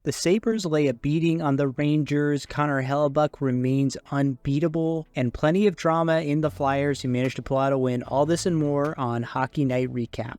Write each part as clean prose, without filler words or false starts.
The Sabres lay a beating on the Rangers. Connor Hellebuck remains unbeatable, and plenty of drama in the Flyers who managed to pull out a win. All this and more on Hockey Night Recap.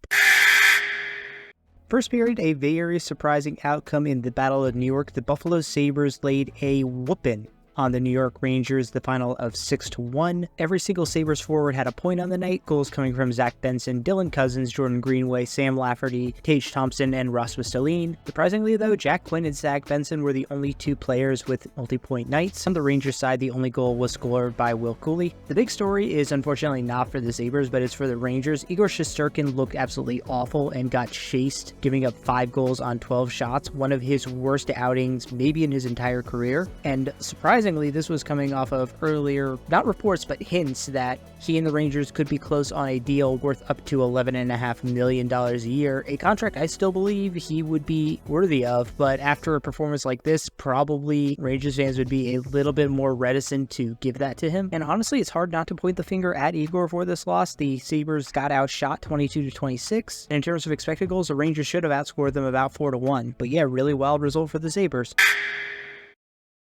First period, a very surprising outcome in the Battle of New York. The Buffalo Sabres laid a whooping on the New York Rangers, the final of 6-1. Every single Sabres forward had a point on the night. Goals coming from Zach Benson, Dylan Cousins, Jordan Greenway, Sam Lafferty, Tage Thompson, and Rasmus Dahlin. Surprisingly, though, Jack Quinn and Zach Benson were the only two players with multi-point nights. On the Rangers side, the only goal was scored by Will Cooley. The big story is unfortunately not for the Sabres, but it's for the Rangers. Igor Shesterkin looked absolutely awful and got chased, giving up 5 goals on 12 shots, one of his worst outings maybe in his entire career. And surprisingly, this was coming off of earlier, not reports, but hints that he and the Rangers could be close on a deal worth up to $11.5 million a year, a contract I still believe he would be worthy of, but after a performance like this, probably Rangers fans would be a little bit more reticent to give that to him. And honestly, it's hard not to point the finger at Igor for this loss. The Sabres got outshot 22-26, and in terms of expected goals, the Rangers should have outscored them about 4-1, but yeah, really wild result for the Sabres.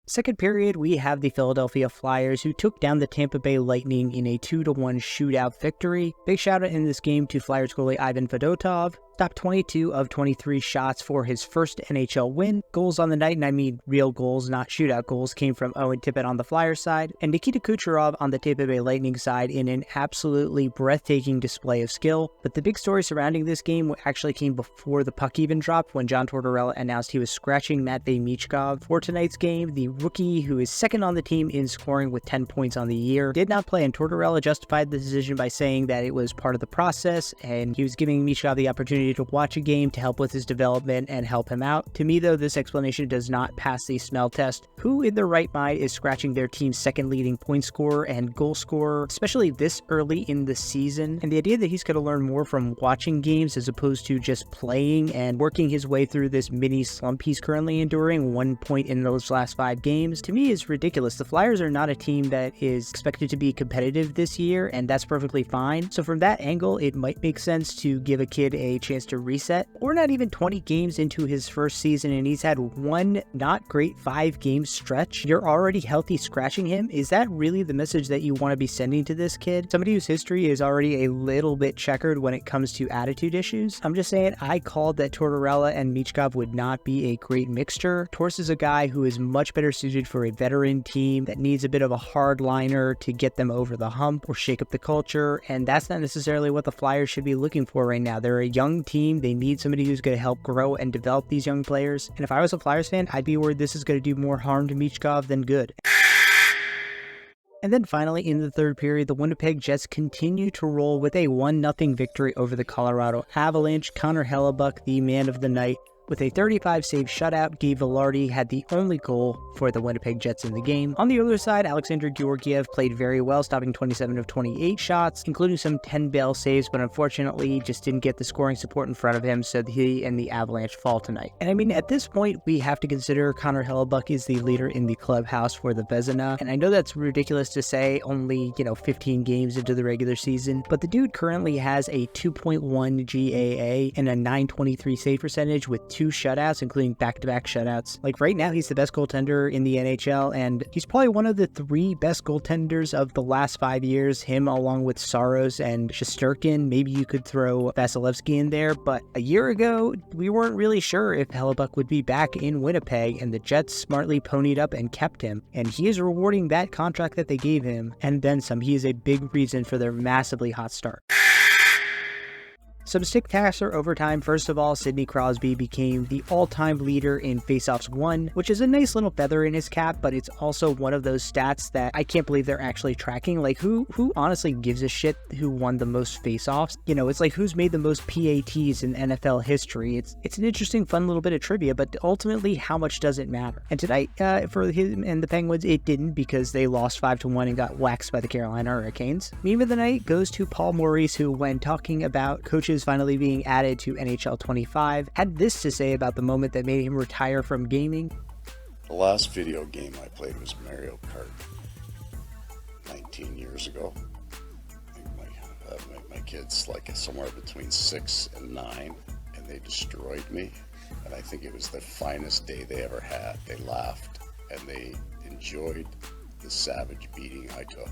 Second period, we have the Philadelphia Flyers, who took down the Tampa Bay Lightning in a 2-1 shootout victory. Big shout out in this game to Flyers goalie Ivan Fedotov. Stopped 22 of 23 shots for his first NHL win. Goals on the night, and I mean real goals, not shootout goals, came from Owen Tippett on the Flyers side, and Nikita Kucherov on the Tampa Bay Lightning side in an absolutely breathtaking display of skill. But the big story surrounding this game actually came before the puck even dropped, when John Tortorella announced he was scratching Matvei Michkov for tonight's game. The rookie, who is second on the team in scoring with 10 points on the year, did not play, and Tortorella justified the decision by saying that it was part of the process, and he was giving Michkov the opportunity to watch a game to help with his development and help him out. To me, though, this explanation does not pass the smell test. Who in their right mind is scratching their team's second leading point scorer and goal scorer, especially this early in the season? And the idea that he's going to learn more from watching games as opposed to just playing and working his way through this mini slump he's currently enduring, 1 point in those last 5 games, to me is ridiculous. The Flyers are not a team that is expected to be competitive this year, and that's perfectly fine. So from that angle, it might make sense to give a kid a chance to reset. We're not even 20 games into his first season, and he's had one not great 5-game stretch. You're already healthy scratching him? Is that really the message that you want to be sending to this kid? Somebody whose history is already a little bit checkered when it comes to attitude issues? I'm just saying, I called that Tortorella and Michkov would not be a great mixture. Torts is a guy who is much better suited for a veteran team that needs a bit of a hardliner to get them over the hump or shake up the culture, and that's not necessarily what the Flyers should be looking for right now. They're a young team. They need somebody who's going to help grow and develop these young players, and if I was a Flyers fan, I'd be worried this is going to do more harm to Michkov than good. And then finally, in the third period, the Winnipeg Jets continue to roll with a 1-0 victory over the Colorado Avalanche. Connor Hellebuck, the man of the night, with a 35-save shutout. Gabe Vilardi had the only goal for the Winnipeg Jets in the game. On the other side, Alexander Georgiev played very well, stopping 27 of 28 shots, including some 10-bail saves, but unfortunately just didn't get the scoring support in front of him, so he and the Avalanche fall tonight. And I mean, at this point, we have to consider Connor Hellebuck is the leader in the clubhouse for the Vezina, and I know that's ridiculous to say, only, 15 games into the regular season, but the dude currently has a 2.1 GAA and a 923 save percentage with 2 shutouts, including back-to-back shutouts. Like, right now, he's the best goaltender in the NHL, and he's probably one of the 3 best goaltenders of the last 5 years, him along with Saros and Shesterkin. Maybe you could throw Vasilevsky in there, but a year ago, we weren't really sure if Hellebuck would be back in Winnipeg, and the Jets smartly ponied up and kept him, and he is rewarding that contract that they gave him, and then some. He is a big reason for their massively hot start. Some spectacular overtime. First of all, Sidney Crosby became the all-time leader in faceoffs won, which is a nice little feather in his cap, but it's also one of those stats that I can't believe they're actually tracking. Like, who honestly gives a shit who won the most faceoffs? It's like, who's made the most PATs in NFL history? It's an interesting, fun little bit of trivia, but ultimately, how much does it matter? And tonight, for him and the Penguins, it didn't, because they lost 5-1 and got waxed by the Carolina Hurricanes. Meme of the night goes to Paul Maurice, who, when talking about coaches finally being added to NHL 25, had this to say about the moment that made him retire from gaming. The last video game I played was Mario Kart 19 years ago. My kids, like somewhere between 6 and 9, and they destroyed me. and I think it was the finest day they ever had. They laughed and they enjoyed the savage beating I took.